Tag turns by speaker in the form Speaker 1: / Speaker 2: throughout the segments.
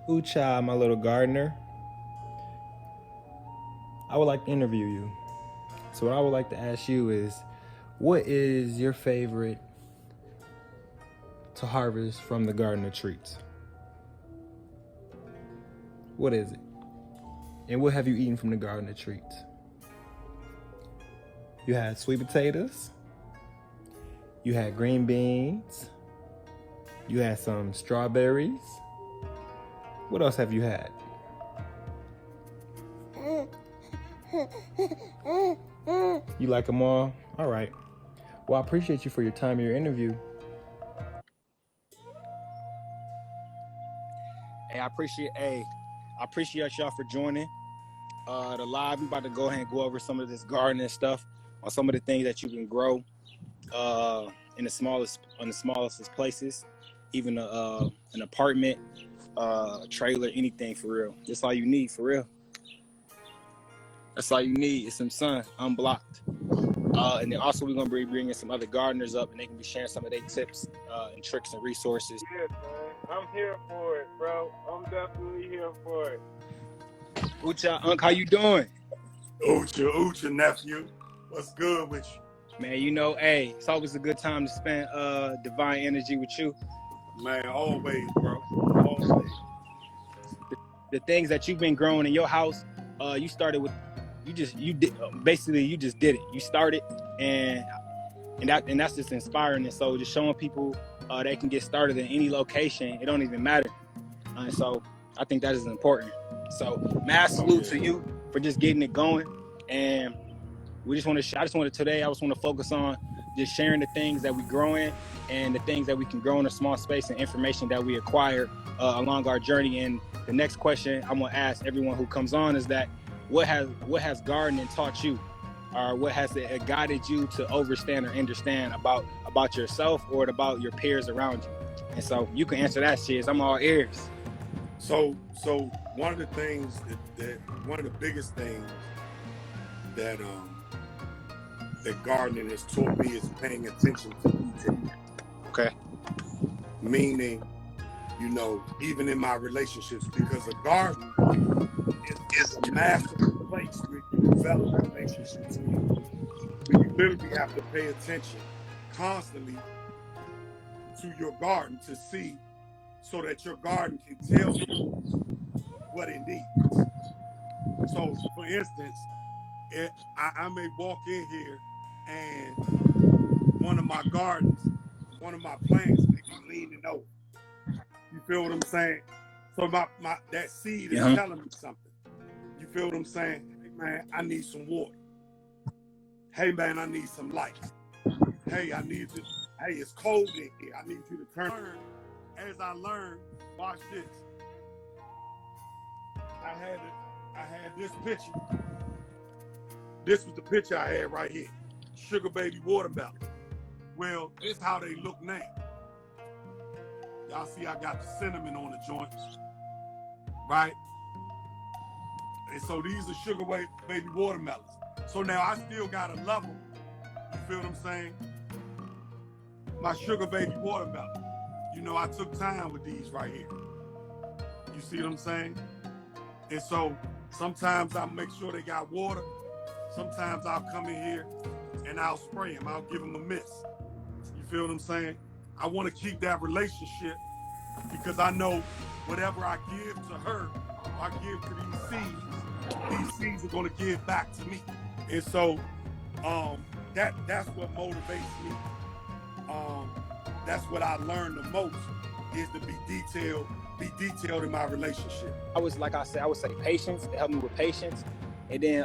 Speaker 1: Ooh, child, my little gardener. I would like to interview you. So, what I would like to ask you is, what is your favorite to harvest from the garden of treats? What is it? And what have you eaten from the garden of treats? You had sweet potatoes, you had green beans, you had some strawberries. What else have you had? You like them all? All right. Well, I appreciate you for your time and your interview.
Speaker 2: I appreciate y'all for joining the live. We about to go ahead and go over some of this gardening stuff on some of the things that you can grow in the smallest places, even an apartment, a trailer, anything for real. That's all you need for real. That's all you need is some sun, unblocked. And then also we're gonna be bringing some other gardeners up, and they can be sharing some of their tips and tricks and resources.
Speaker 3: Yeah, man. I'm here for it, bro. I'm definitely here for it.
Speaker 2: Ucha, Unc, how you doing?
Speaker 4: Ucha, nephew. What's good with you?
Speaker 2: Man, hey, it's always a good time to spend divine energy with you.
Speaker 4: Man, always, bro. Always.
Speaker 2: The things that you've been growing in your house, you started with, you just did it. You started, and that's just inspiring. And so just showing people they can get started in any location. It don't even matter. And so I think that is important. So mass salute to you for just getting it going. And I just want to focus on just sharing the things that we grow in and the things that we can grow in a small space and information that we acquire along our journey. And the next question I'm going to ask everyone who comes on is that what has gardening taught you, or what has it guided you to understand or understand about yourself or about your peers around you? And so you can answer that, shit. I'm all ears.
Speaker 4: So one of the things that one of the biggest things that gardening has taught me is paying attention to detail.
Speaker 2: Okay.
Speaker 4: Meaning, even in my relationships, because a garden is a massive place where you develop relationships. But you literally have to pay attention constantly to your garden to see, so that your garden can tell you what it needs. So, for instance, I may walk in here and one of my plants may be leaning over. You feel what I'm saying? So that seed is telling me something. You feel what I'm saying? Hey man, I need some water. Hey man, I need some light. Hey, hey, it's cold in here. I need you to turn. As I learn, watch this. I had this picture. This was the picture I had right here. Sugar baby watermelon. Well, this is how they look now. Y'all see I got the cinnamon on the joints, right? And so these are sugar baby watermelons. So now I still got a level. You feel what I'm saying? My sugar baby watermelon. I took time with these right here. You see what I'm saying? And so sometimes I'll make sure they got water. Sometimes I'll come in here and I'll spray them. I'll give them a miss. You feel what I'm saying? I want to keep that relationship because I know whatever I give to her, I give to these seeds are going to give back to me. And so that's what motivates me. That's what I learned the most, is to be detailed in my relationship.
Speaker 2: I would say patience. It helped me with patience. And then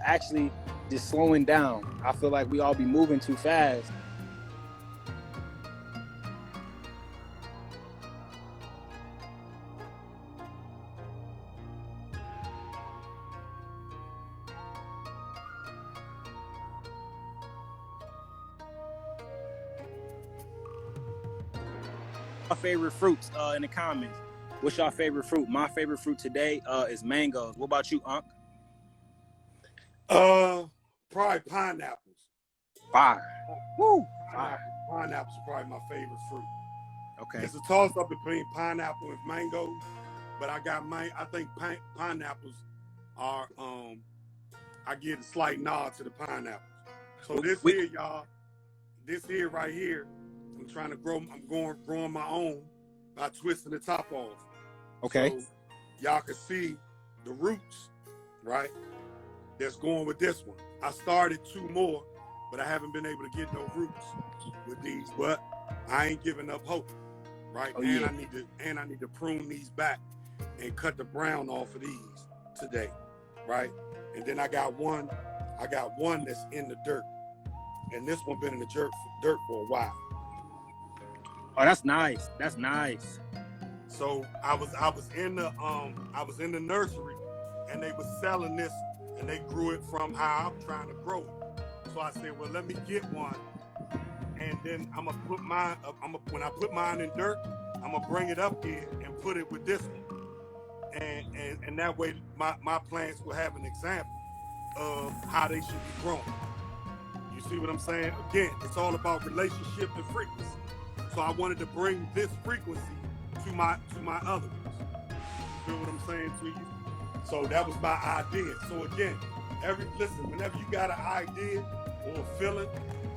Speaker 2: actually just slowing down. I feel like we all be moving too fast. My favorite fruits in the comments. What's your favorite fruit? My favorite fruit today is mangoes. What about you, Unc?
Speaker 4: Probably pineapples.
Speaker 2: Fire. Woo. Fire.
Speaker 4: Pineapples are probably my favorite fruit.
Speaker 2: Okay.
Speaker 4: It's a toss up between pineapple and mangoes, but I think pineapples are, I get a slight nod to the pineapples. So this here, y'all, this here right here, I'm trying to grow, growing my own by twisting the top off.
Speaker 2: Okay.
Speaker 4: So y'all can see the roots, right? That's going with this one. I started 2 more, but I haven't been able to get no roots with these, but I ain't giving up hope, right?
Speaker 2: Oh,
Speaker 4: and
Speaker 2: yeah.
Speaker 4: I need to prune these back and cut the brown off of these today, right? And then I got one that's in the dirt, and this one been in the dirt for a while.
Speaker 2: Oh, that's nice. That's nice.
Speaker 4: So I was in the nursery, and they was selling this, and they grew it from how I'm trying to grow it. So I said, well, let me get one, and then I'm gonna put mine. When I put mine in dirt, I'm gonna bring it up here and put it with this one, and that way my plants will have an example of how they should be grown. You see what I'm saying? Again, it's all about relationship and frequency. So I wanted to bring this frequency to my other ones. You feel what I'm saying to you? So that was my idea. So again, listen, whenever you got an idea or a feeling,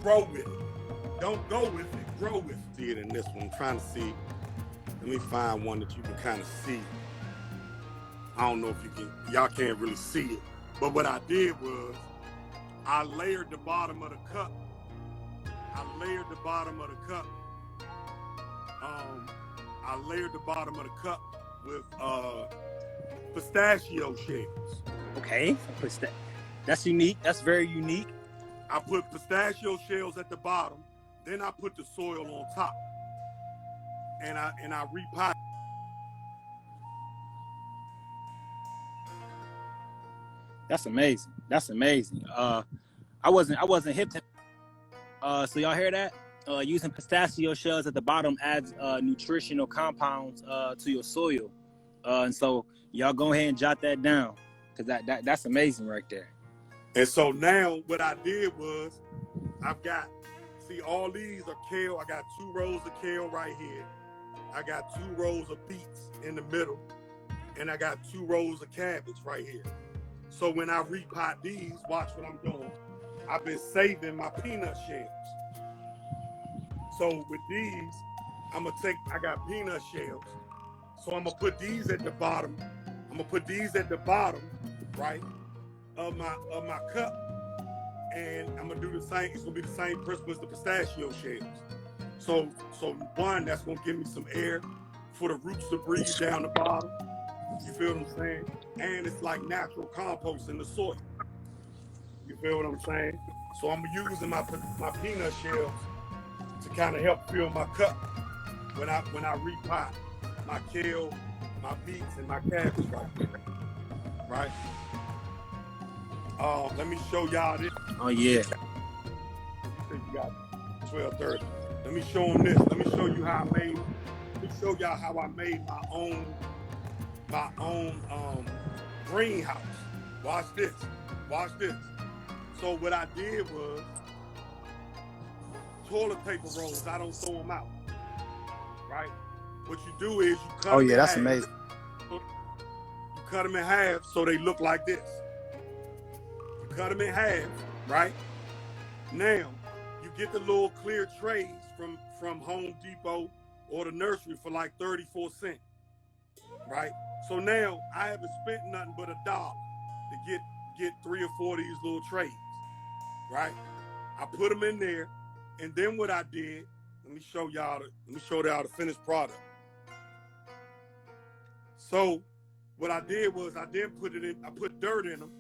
Speaker 4: grow with it. Don't go with it, grow with it. See it in this one. I'm trying to see. Let me find one that you can kind of see. I don't know if y'all can't really see it. But what I did was, I layered the bottom of the cup. I layered the bottom of the cup with pistachio shells.
Speaker 2: Okay. That's unique. That's very unique.
Speaker 4: I put pistachio shells at the bottom, then I put the soil on top, and I repotted.
Speaker 2: That's amazing. That's amazing. I wasn't hip to. So y'all hear that? Using pistachio shells at the bottom adds nutritional compounds to your soil, and so y'all go ahead and jot that down, because that's amazing right there.
Speaker 4: And so now what I did was, all these are kale. I got 2 rows of kale right here. I got 2 rows of beets in the middle, and I got 2 rows of cabbage right here. So when I repot these, watch what I'm doing. I've been saving my peanut shells. So with these, I got peanut shells. So I'm gonna put these at the bottom. Right, of my cup. And I'm gonna do the same. It's gonna be the same principle as the pistachio shells. So one, that's gonna give me some air for the roots to breathe down the bottom. You feel what I'm saying? And it's like natural compost in the soil. You feel what I'm saying? So I'm using my peanut shells to kind of help fill my cup when I repot my kale, my beets, and my cabbage right. Let me show y'all this.
Speaker 2: Oh yeah.
Speaker 4: You said you got 12:30. Let me show them this. Let me show you how I made. Let me show y'all how I made my own greenhouse. Watch this. So what I did was, toilet paper rolls, I don't throw them out. Right? What you do is you cut them in half.
Speaker 2: That's amazing.
Speaker 4: You cut them in half so they look like this. You cut them in half, right? Now, you get the little clear trays from Home Depot or the nursery for like 34 cents, right? So now I haven't spent nothing but $1 to get 3 or 4 of these little trays, right? I put them in there, and then what I did, let me show y'all the finished product. So what I did was I put dirt in them,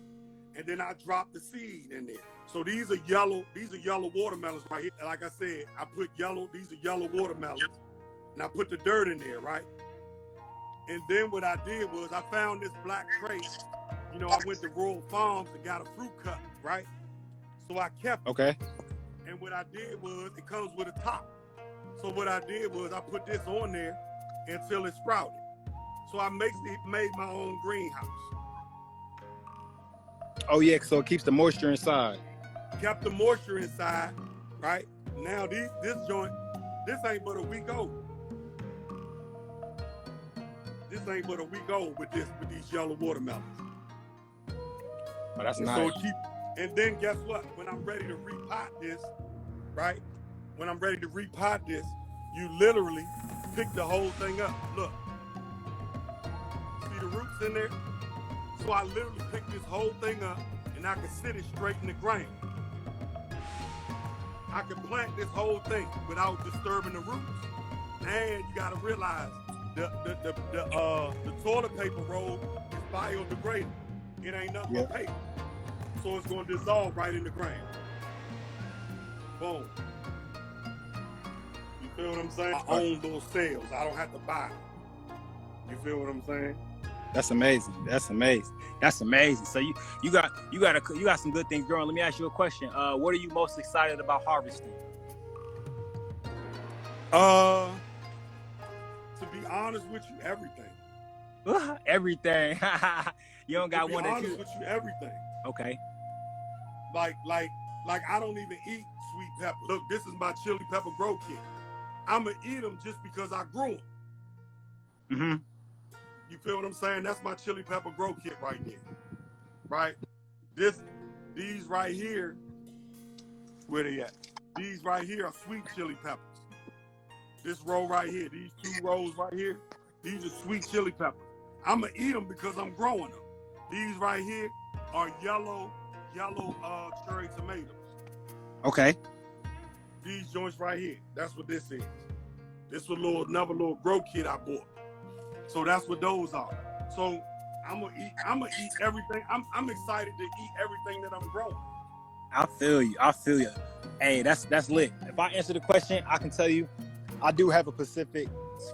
Speaker 4: and then I dropped the seed in there. So these are yellow watermelons right here. Like I said, these are yellow watermelons, and I put the dirt in there, right? And then what I did was I found this black tray. You know, I went to Royal Farms and got a fruit cup, right? So I kept it.
Speaker 2: Okay.
Speaker 4: And what I did was, it comes with a top. So what I did was I put this on there until it sprouted. So I made my own greenhouse.
Speaker 2: Oh yeah, so it keeps the moisture inside.
Speaker 4: Kept the moisture inside, right? Now this joint, this ain't but a week old. this ain't but a week old with these yellow watermelons.
Speaker 2: Oh, that's
Speaker 4: And
Speaker 2: nice.
Speaker 4: and then guess what? When I'm ready to repot this, right? When I'm ready to repot this, you literally pick the whole thing up. Look, see the roots in there? So I literally pick this whole thing up and I can sit it straight in the ground. I can plant this whole thing without disturbing the roots. And you gotta realize the toilet paper roll is biodegradable. It ain't nothing but paper. So it's gonna dissolve right in the ground. Boom. You feel what I'm saying? I own those cells. I don't have to buy them. You feel what I'm saying?
Speaker 2: That's amazing. That's amazing. That's amazing. So you got some good things growing. Let me ask you a question. What are you most excited about harvesting?
Speaker 4: To be honest with you, everything.
Speaker 2: Everything. You don't got one that
Speaker 4: you. To be honest with you, everything.
Speaker 2: Okay.
Speaker 4: Like I don't even eat sweet pepper. Look, this is my chili pepper grow kit. I'ma eat them just because I grew them.
Speaker 2: Mm-hmm.
Speaker 4: You feel what I'm saying? That's my chili pepper grow kit right there. Right? These right here, where they at? These right here are sweet chili peppers. This row right here, these 2 rows right here, these are sweet chili peppers. I'ma eat them because I'm growing them. These right here are yellow cherry tomatoes.
Speaker 2: Okay.
Speaker 4: These joints right here, that's what this is. This was another little grow kit I bought. So that's what those are. So I'ma eat everything. I'm excited to eat everything that I'm growing.
Speaker 2: I feel you. Hey, that's lit. If I answer the question, I can tell you I do have a specific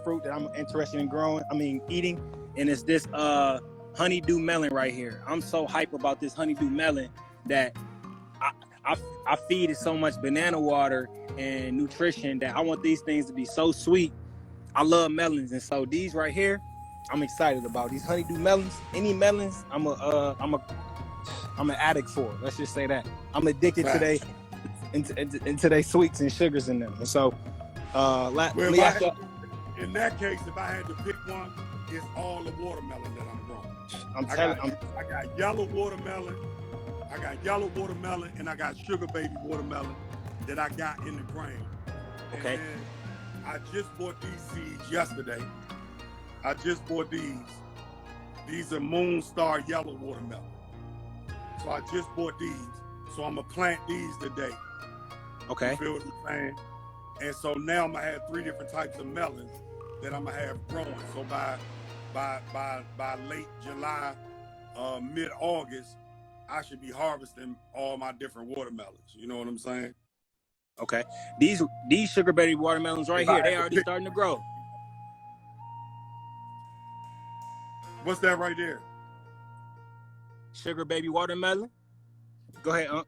Speaker 2: fruit that I'm interested in eating, and it's this honeydew melon right here. I'm so hype about this honeydew melon that I feed it so much banana water and nutrition that I want these things to be so sweet. I love melons, and so these right here, I'm excited about these honeydew melons. Any melons, I'm an addict for. Let's just say that I'm addicted to they sweets and sugars in them. And so,
Speaker 4: in that case, if I had to pick one, it's all the watermelon that I'm growing. I got yellow watermelon. I got yellow watermelon, and I got sugar baby watermelon that I got in the ground.
Speaker 2: Okay.
Speaker 4: And I just bought these seeds yesterday. I just bought these. These are Moonstar yellow watermelon. So I just bought these. So I'm gonna plant these today.
Speaker 2: Okay.
Speaker 4: You feel what I'm saying? And so now I'm gonna have 3 different types of melons that I'm gonna have growing. So by late July, mid-August, I should be harvesting all my different watermelons. You know what I'm saying?
Speaker 2: Okay. These sugar baby watermelons right here, they already starting to grow.
Speaker 4: What's that right there?
Speaker 2: Sugar baby watermelon. Go ahead, Unc.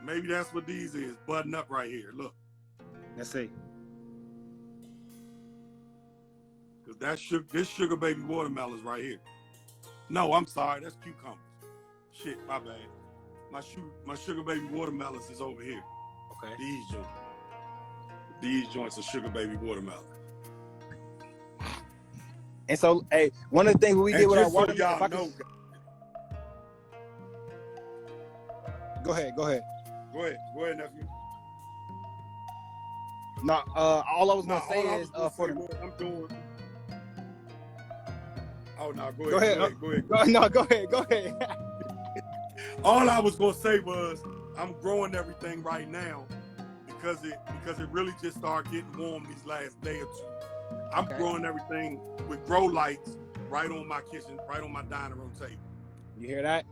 Speaker 4: Maybe that's what these is, budding up right here. Look.
Speaker 2: Let's see.
Speaker 4: Cause this sugar baby watermelon is right here. No, I'm sorry, that's cucumbers. Shit, my bad. My sugar baby watermelons is over here.
Speaker 2: Okay.
Speaker 4: These joints are sugar baby watermelon.
Speaker 2: And so, hey, one of the things we did with our water.
Speaker 4: So y'all know.
Speaker 2: Go ahead,
Speaker 4: nephew.
Speaker 2: No, all I was gonna say is for the.
Speaker 4: I'm doing. Oh no,
Speaker 2: go ahead. Go ahead.
Speaker 4: All I was gonna say was I'm growing everything right now because it really just started getting warm these last day or two. I'm growing everything with grow lights right on my kitchen, right on my dining room table.
Speaker 2: You hear that?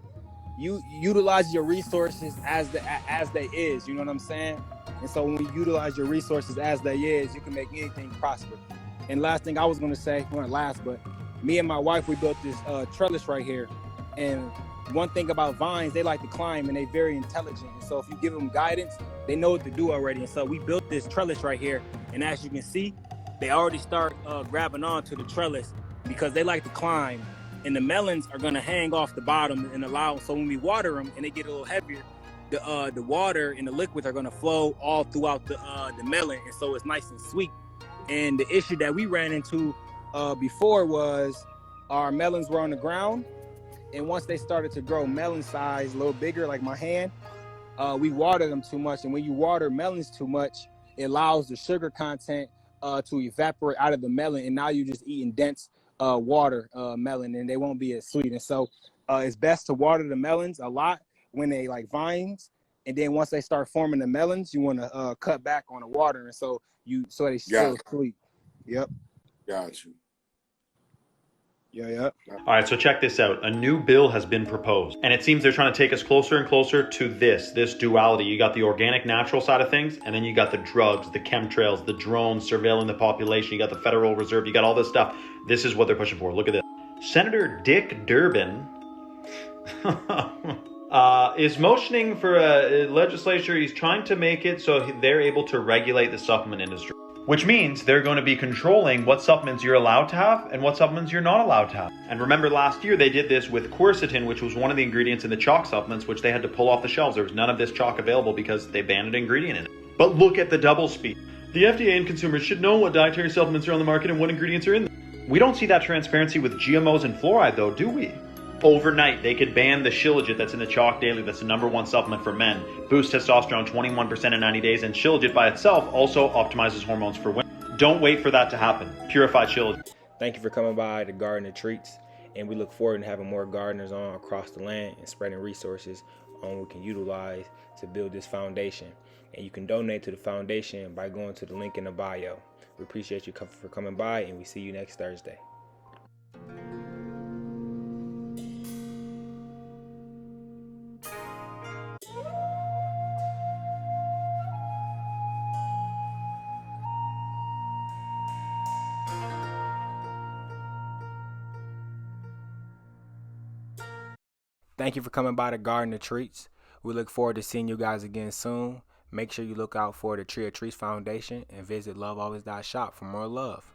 Speaker 2: You utilize your resources as they is. You know what I'm saying? And so when you utilize your resources as they is, you can make anything prosper. And last thing I was gonna say, well, not last, but me and my wife, we built this trellis right here. And one thing about vines, they like to climb and they're very intelligent. And so if you give them guidance, they know what to do already. And so we built this trellis right here. And as you can see, they already start grabbing on to the trellis because they like to climb. And the melons are gonna hang off the bottom and allow, so when we water them and they get a little heavier, the water and the liquids are gonna flow all throughout the melon. And so it's nice and sweet. And the issue that we ran into before was our melons were on the ground, and once they started to grow melon size a little bigger, like my hand, we watered them too much. And when you water melons too much, it allows the sugar content to evaporate out of the melon, and now you're just eating dense water melon, and they won't be as sweet. And so it's best to water the melons a lot when they like vines, and then once they start forming the melons, you want to cut back on the water, and so they still sweet. Yep.
Speaker 4: Got you.
Speaker 2: Yeah.
Speaker 5: All right, so check this out. A new bill has been proposed, and it seems they're trying to take us closer and closer to this duality. You got the organic, natural side of things, and then you got the drugs, the chemtrails, the drones surveilling the population. You got the Federal Reserve. You got all this stuff. This is what they're pushing for. Look at this. Senator Dick Durbin is motioning for a legislature. He's trying to make it so they're able to regulate the supplement industry, which means they're going to be controlling what supplements you're allowed to have and what supplements you're not allowed to have. And remember last year they did this with quercetin, which was one of the ingredients in the chalk supplements, which they had to pull off the shelves. There was none of this chalk available because they banned an ingredient in it. But look at the double speed. The FDA and consumers should know what dietary supplements are on the market and what ingredients are in them. We don't see that transparency with GMOs and fluoride though, do we? Overnight, they could ban the Shilajit that's in the Chalk Daily, that's the #1 supplement for men, boost testosterone 21% in 90 days, and Shilajit by itself also optimizes hormones for women. Don't wait for that to happen. Purified Shilajit.
Speaker 1: Thank you for coming by the Gardener Treats, and we look forward to having more gardeners on across the land and spreading resources on what we can utilize to build this foundation. And you can donate to the foundation by going to the link in the bio. We appreciate you for coming by, and we see you next Thursday. Thank you for coming by the Gardener Treats. We look forward to seeing you guys again soon. Make sure you look out for the Tree of Trees Foundation and visit lovealways.shop for more love.